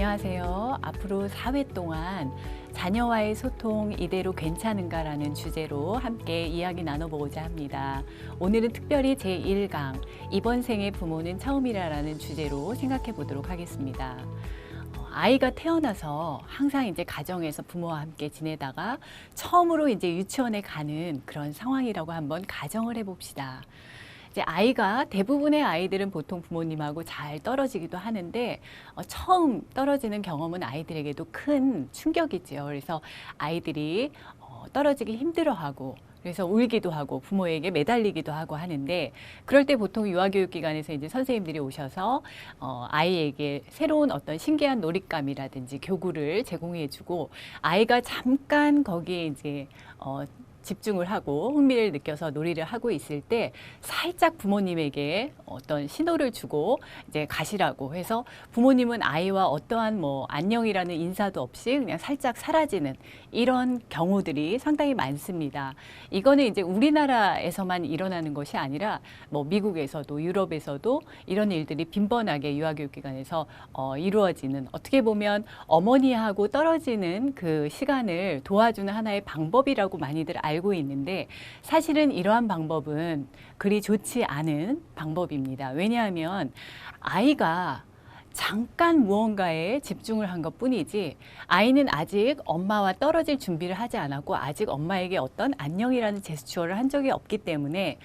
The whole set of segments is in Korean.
안녕하세요. 앞으로 4회 동안 자녀와의 소통 이대로 괜찮은가라는 주제로 함께 이야기 나눠보고자 합니다. 오늘은 특별히 제1강 이번 생의 부모는 처음이라는 주제로 생각해 보도록 하겠습니다. 아이가 태어나서 항상 이제 가정에서 부모와 함께 지내다가 처음으로 이제 유치원에 가는 그런 상황이라고 한번 가정을 해봅시다. 이제 아이가 대부분의 아이들은 보통 부모님하고 잘 떨어지기도 하는데 처음 떨어지는 경험은 아이들에게도 큰 충격이지요. 그래서 아이들이 떨어지기 힘들어하고 그래서 울기도 하고 부모에게 매달리기도 하고 하는데 그럴 때 보통 유아교육기관에서 이제 선생님들이 오셔서 아이에게 새로운 어떤 신기한 놀잇감이라든지 교구를 제공해주고 아이가 잠깐 거기에 이제 집중을 하고 흥미를 느껴서 놀이를 하고 있을 때 살짝 부모님에게 어떤 신호를 주고 이제 가시라고 해서 부모님은 아이와 어떠한 뭐 안녕이라는 인사도 없이 그냥 살짝 사라지는 이런 경우들이 상당히 많습니다. 이거는 이제 우리나라에서만 일어나는 것이 아니라 뭐 미국에서도 유럽에서도 이런 일들이 빈번하게 유아교육기관에서 이루어지는 어떻게 보면 어머니하고 떨어지는 그 시간을 도와주는 하나의 방법이라고 많이들 알고 있는데 사실은 이러한 방법은 그리 좋지 않은 방법입니다. 왜냐하면 아이가 잠깐 무언가에 집중을 한 것뿐이지 아이는 아직 엄마와 떨어질 준비를 하지 않았고 아직 엄마에게 어떤 안녕이라는 제스처를 한 적이 없기 때문에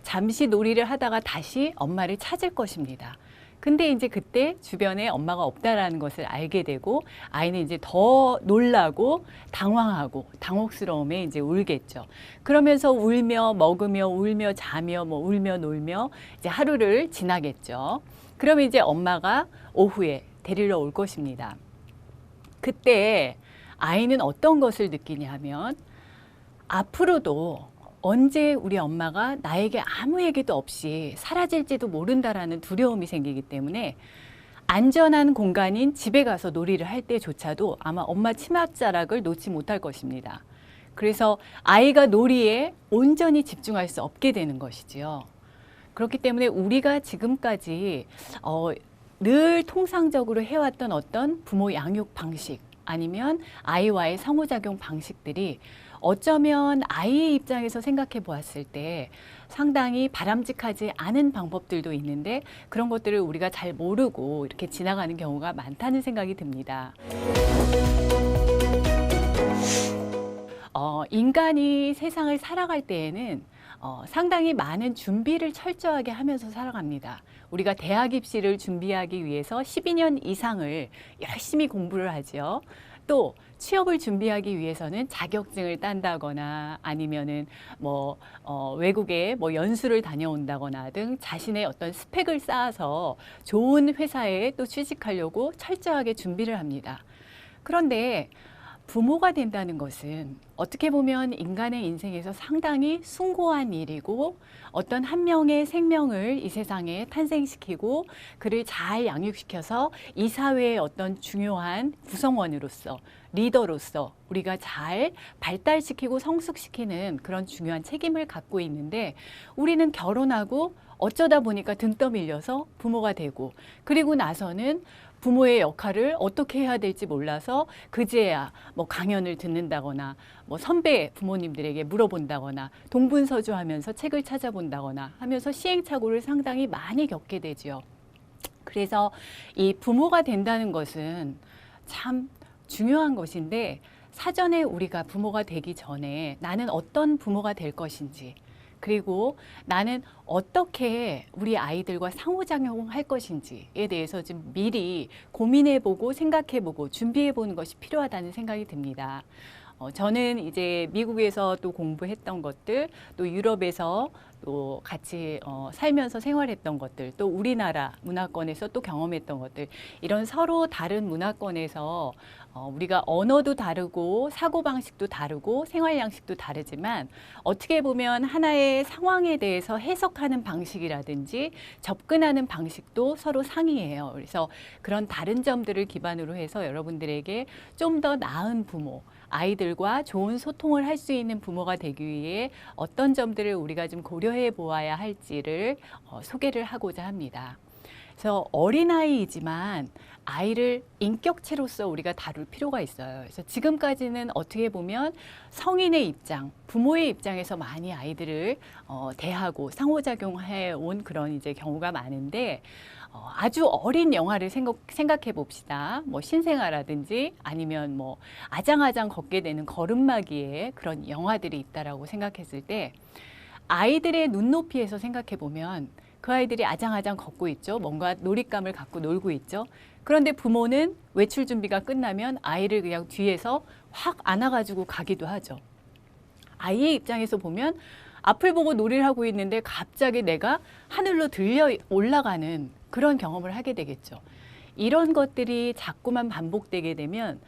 잠시 놀이를 하다가 다시 엄마를 찾을 것입니다. 근데 이제 그때 주변에 엄마가 없다라는 것을 알게 되고 아이는 이제 더 놀라고 당황하고 당혹스러움에 이제 울겠죠. 그러면서 울며 먹으며 울며 자며 뭐 울며 놀며 이제 하루를 지나겠죠. 그러면 이제 엄마가 오후에 데리러 올 것입니다. 그때 아이는 어떤 것을 느끼냐 하면 앞으로도 언제 우리 엄마가 나에게 아무 얘기도 없이 사라질지도 모른다라는 두려움이 생기기 때문에 안전한 공간인 집에 가서 놀이를 할 때조차도 아마 엄마 치맛자락을 놓지 못할 것입니다. 그래서 아이가 놀이에 온전히 집중할 수 없게 되는 것이지요. 그렇기 때문에 우리가 지금까지 늘 통상적으로 해왔던 어떤 부모 양육 방식 아니면 아이와의 상호작용 방식들이 어쩌면 아이의 입장에서 생각해 보았을 때 상당히 바람직하지 않은 방법들도 있는데 그런 것들을 우리가 잘 모르고 이렇게 지나가는 경우가 많다는 생각이 듭니다. 인간이 세상을 살아갈 때에는 상당히 많은 준비를 철저하게 하면서 살아갑니다. 우리가 대학 입시를 준비하기 위해서 12년 이상을 열심히 공부를 하죠. 또 취업을 준비하기 위해서는 자격증을 딴다거나 아니면은 외국에 연수를 다녀온다거나 등 자신의 어떤 스펙을 쌓아서 좋은 회사에 또 취직하려고 철저하게 준비를 합니다. 그런데 부모가 된다는 것은 어떻게 보면 인간의 인생에서 상당히 숭고한 일이고 어떤 한 명의 생명을 이 세상에 탄생시키고 그를 잘 양육시켜서 이 사회의 어떤 중요한 구성원으로서 리더로서 우리가 잘 발달시키고 성숙시키는 그런 중요한 책임을 갖고 있는데 우리는 결혼하고 어쩌다 보니까 등 떠밀려서 부모가 되고 그리고 나서는 부모의 역할을 어떻게 해야 될지 몰라서 그제야 강연을 듣는다거나 선배 부모님들에게 물어본다거나 동분서주하면서 책을 찾아본다거나 하면서 시행착오를 상당히 많이 겪게 되죠. 그래서 이 부모가 된다는 것은 참 중요한 것인데 사전에 우리가 부모가 되기 전에 나는 어떤 부모가 될 것인지 그리고 나는 어떻게 우리 아이들과 상호작용할 것인지에 대해서 좀 미리 고민해보고 생각해보고 준비해보는 것이 필요하다는 생각이 듭니다. 저는 이제 미국에서 또 공부했던 것들, 또 유럽에서 또 같이 살면서 생활했던 것들, 또 우리나라 문화권에서 또 경험했던 것들, 이런 서로 다른 문화권에서 우리가 언어도 다르고 사고방식도 다르고 생활 양식도 다르지만 어떻게 보면 하나의 상황에 대해서 해석하는 방식이라든지 접근하는 방식도 서로 상이해요. 그래서 그런 다른 점들을 기반으로 해서 여러분들에게 좀 더 나은 부모, 아이들과 좋은 소통을 할 수 있는 부모가 되기 위해 어떤 점들을 우리가 좀 고려해 보아야 할지를 소개를 하고자 합니다. 그래서 어린아이이지만 아이를 인격체로서 우리가 다룰 필요가 있어요. 그래서 지금까지는 어떻게 보면 성인의 입장, 부모의 입장에서 많이 아이들을 대하고 상호작용해 온 그런 이제 경우가 많은데 아주 어린 영화를 생각해 봅시다. 뭐 신생아라든지 아니면 뭐 아장아장 걷게 되는 걸음마기에 그런 영화들이 있다라고 생각했을 때 아이들의 눈높이에서 생각해 보면 그 아이들이 아장아장 걷고 있죠. 뭔가 놀잇감을 갖고 놀고 있죠. 그런데 부모는 외출 준비가 끝나면 아이를 그냥 뒤에서 확 안아가지고 가기도 하죠. 아이의 입장에서 보면 앞을 보고 놀이를 하고 있는데 갑자기 내가 하늘로 들려 올라가는 그런 경험을 하게 되겠죠. 이런 것들이 자꾸만 반복되게 되면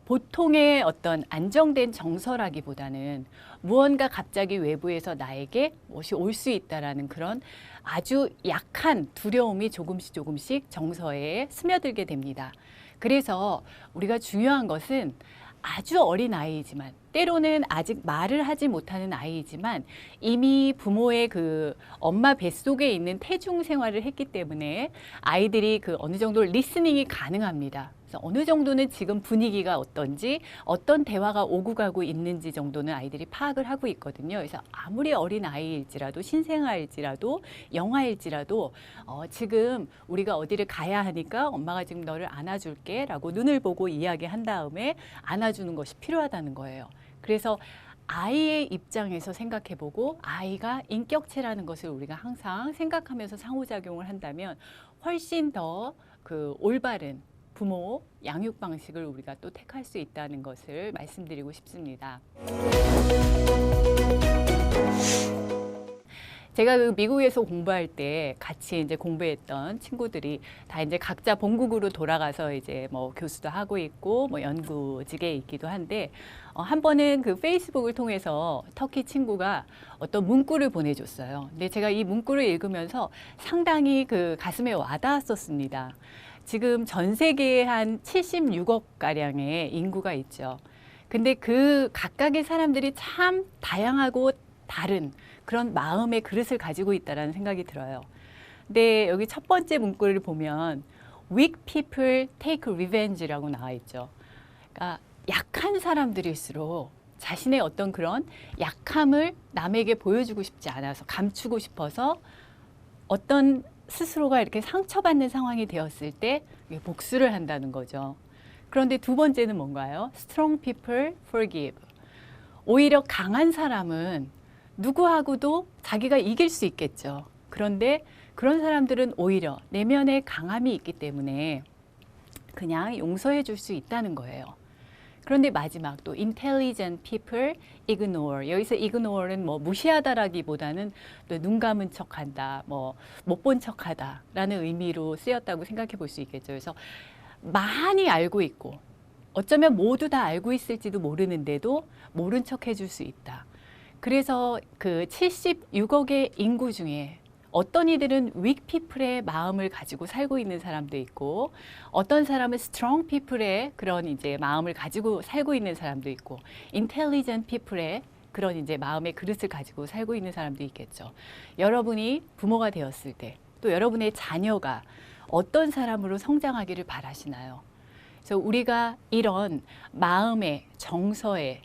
보통의 어떤 안정된 정서라기보다는 무언가 갑자기 외부에서 나에게 무엇이 올 수 있다라는 그런 아주 약한 두려움이 조금씩 정서에 스며들게 됩니다. 그래서 우리가 중요한 것은 아주 어린 아이이지만 때로는 아직 말을 하지 못하는 아이이지만 이미 부모의 그 엄마 뱃속에 있는 태중 생활을 했기 때문에 아이들이 그 어느 정도 리스닝이 가능합니다. 그래서 어느 정도는 지금 분위기가 어떤지 어떤 대화가 오고 가고 있는지 정도는 아이들이 파악을 하고 있거든요. 그래서 아무리 어린 아이일지라도 신생아일지라도 영아일지라도 지금 우리가 어디를 가야 하니까 엄마가 지금 너를 안아줄게 라고 눈을 보고 이야기한 다음에 안아주는 것이 필요하다는 거예요. 그래서 아이의 입장에서 생각해보고 아이가 인격체라는 것을 우리가 항상 생각하면서 상호작용을 한다면 훨씬 더 그 올바른 부모 양육 방식을 우리가 또 택할 수 있다는 것을 말씀드리고 싶습니다. 제가 그 미국에서 공부할 때 같이 이제 공부했던 친구들이 다 이제 각자 본국으로 돌아가서 이제 뭐 교수도 하고 있고 뭐 연구직에 있기도 한데 한 번은 그 페이스북을 통해서 터키 친구가 어떤 문구를 보내줬어요. 근데 제가 이 문구를 읽으면서 상당히 그 가슴에 와닿았었습니다. 지금 전 세계에 한 76억 가량의 인구가 있죠. 근데 그 각각의 사람들이 참 다양하고 다른 그런 마음의 그릇을 가지고 있다는 생각이 들어요. 근데 여기 첫 번째 문구를 보면 weak people take revenge라고 나와 있죠. 그러니까 약한 사람들일수록 자신의 어떤 그런 약함을 남에게 보여주고 싶지 않아서 감추고 싶어서 어떤 스스로가 이렇게 상처받는 상황이 되었을 때 복수를 한다는 거죠. 그런데 두 번째는 뭔가요? Strong people forgive. 오히려 강한 사람은 누구하고도 자기가 이길 수 있겠죠. 그런데 그런 사람들은 오히려 내면에 강함이 있기 때문에 그냥 용서해 줄 수 있다는 거예요. 그런데 마지막 또 intelligent people ignore. 여기서 ignore는 뭐 무시하다라기보다는 또 눈 감은 척한다, 뭐 못 본 척하다라는 의미로 쓰였다고 생각해 볼 수 있겠죠. 그래서 많이 알고 있고 어쩌면 모두 다 알고 있을지도 모르는데도 모른 척 해줄 수 있다. 그래서 그 76억의 인구 중에 어떤 이들은 weak people의 마음을 가지고 살고 있는 사람도 있고 어떤 사람은 strong people의 그런 이제 마음을 가지고 살고 있는 사람도 있고 intelligent people의 그런 이제 마음의 그릇을 가지고 살고 있는 사람도 있겠죠. 여러분이 부모가 되었을 때 또 여러분의 자녀가 어떤 사람으로 성장하기를 바라시나요? 그래서 우리가 이런 마음의 정서의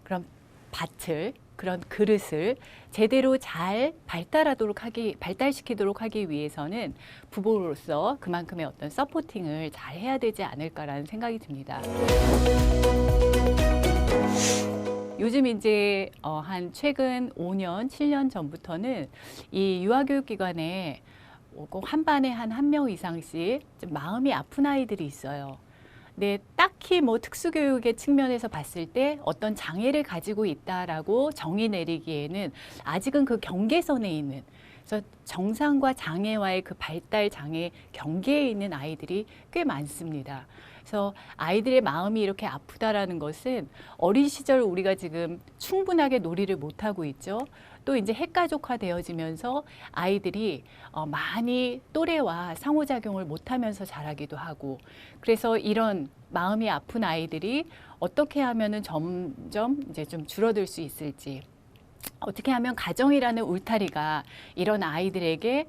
그런 밭을 그런 그릇을 제대로 잘 발달시키도록 하기 위해서는 부모로서 그만큼의 어떤 서포팅을 잘 해야 되지 않을까라는 생각이 듭니다. 요즘 이제 한 최근 5년, 7년 전부터는 이 유아교육기관에 꼭 한 반에 한 명 이상씩 좀 마음이 아픈 아이들이 있어요. 네, 딱히 뭐 특수교육의 측면에서 봤을 때 어떤 장애를 가지고 있다라고 정의 내리기에는 아직은 그 경계선에 있는, 그래서 정상과 장애와의 그 발달 장애 경계에 있는 아이들이 꽤 많습니다. 그래서 아이들의 마음이 이렇게 아프다라는 것은 어린 시절 우리가 지금 충분하게 놀이를 못하고 있죠. 또 이제 핵가족화 되어지면서 아이들이 많이 또래와 상호작용을 못하면서 자라기도 하고, 그래서 이런 마음이 아픈 아이들이 어떻게 하면은 점점 이제 좀 줄어들 수 있을지, 어떻게 하면 가정이라는 울타리가 이런 아이들에게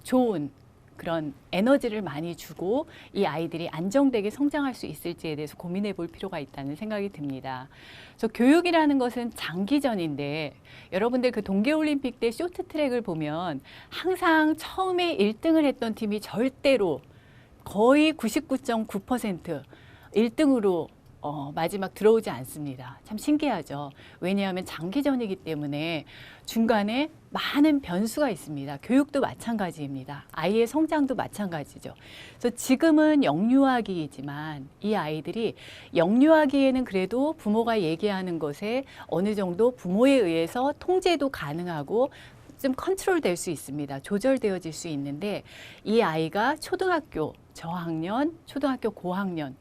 좋은 그런 에너지를 많이 주고 이 아이들이 안정되게 성장할 수 있을지에 대해서 고민해 볼 필요가 있다는 생각이 듭니다. 그래서 교육이라는 것은 장기전인데 여러분들 그 동계올림픽 때 쇼트트랙을 보면 항상 처음에 1등을 했던 팀이 절대로 거의 99.9% 1등으로 마지막 들어오지 않습니다. 참 신기하죠. 왜냐하면 장기전이기 때문에 중간에 많은 변수가 있습니다. 교육도 마찬가지입니다. 아이의 성장도 마찬가지죠. 그래서 지금은 영유아기이지만 이 아이들이 영유아기에는 그래도 부모가 얘기하는 것에 어느 정도 부모에 의해서 통제도 가능하고 좀 컨트롤 될 수 있습니다. 조절되어질 수 있는데 이 아이가 초등학교 저학년, 초등학교 고학년에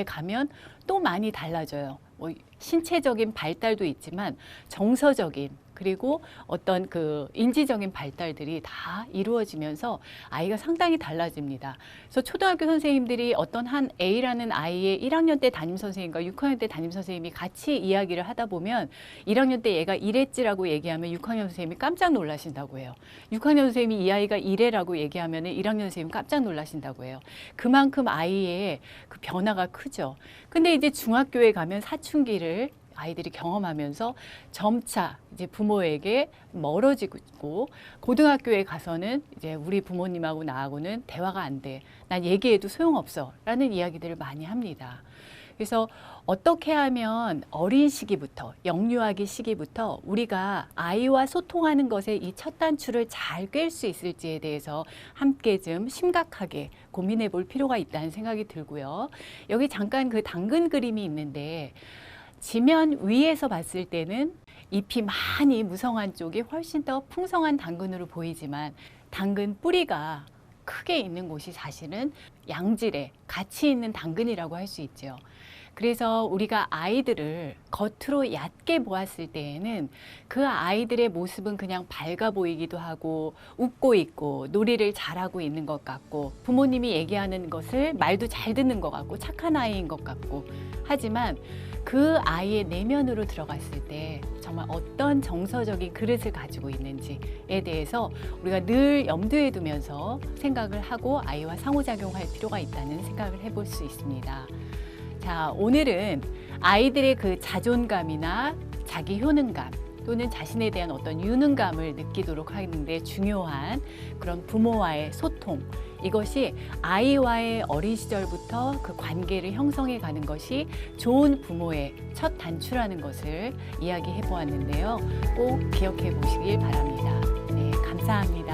가면 또 많이 달라져요. 뭐 신체적인 발달도 있지만 정서적인 그리고 어떤 그 인지적인 발달들이 다 이루어지면서 아이가 상당히 달라집니다. 그래서 초등학교 선생님들이 어떤 한 A라는 아이의 1학년 때 담임 선생님과 6학년 때 담임 선생님이 같이 이야기를 하다 보면 1학년 때 얘가 이랬지라고 얘기하면 6학년 선생님이 깜짝 놀라신다고 해요. 6학년 선생님이 이 아이가 이래라고 얘기하면 1학년 선생님이 깜짝 놀라신다고 해요. 그만큼 아이의 그 변화가 크죠. 근데 이제 중학교에 가면 사춘기를 아이들이 경험하면서 점차 이제 부모에게 멀어지고 있고 고등학교에 가서는 이제 우리 부모님하고 나하고는 대화가 안 돼. 난 얘기해도 소용없어. 라는 이야기들을 많이 합니다. 그래서 어떻게 하면 어린 시기부터 영유아기 시기부터 우리가 아이와 소통하는 것에 이 첫 단추를 잘 꿰 수 있을지에 대해서 함께 좀 심각하게 고민해 볼 필요가 있다는 생각이 들고요. 여기 잠깐 그 당근 그림이 있는데 지면 위에서 봤을 때는 잎이 많이 무성한 쪽이 훨씬 더 풍성한 당근으로 보이지만 당근 뿌리가 크게 있는 곳이 사실은 양질의 가치 있는 당근이라고 할 수 있죠. 그래서 우리가 아이들을 겉으로 얕게 보았을 때에는 그 아이들의 모습은 그냥 밝아 보이기도 하고 웃고 있고 놀이를 잘하고 있는 것 같고 부모님이 얘기하는 것을 말도 잘 듣는 것 같고 착한 아이인 것 같고 하지만 그 아이의 내면으로 들어갔을 때 정말 어떤 정서적인 그릇을 가지고 있는지에 대해서 우리가 늘 염두에 두면서 생각을 하고 아이와 상호작용할 필요가 있다는 생각을 해볼 수 있습니다. 자, 오늘은 아이들의 그 자존감이나 자기 효능감 또는 자신에 대한 어떤 유능감을 느끼도록 하는데 중요한 그런 부모와의 소통, 이것이 아이와의 어린 시절부터 그 관계를 형성해 가는 것이 좋은 부모의 첫 단추라는 것을 이야기해 보았는데요. 꼭 기억해 보시길 바랍니다. 네, 감사합니다.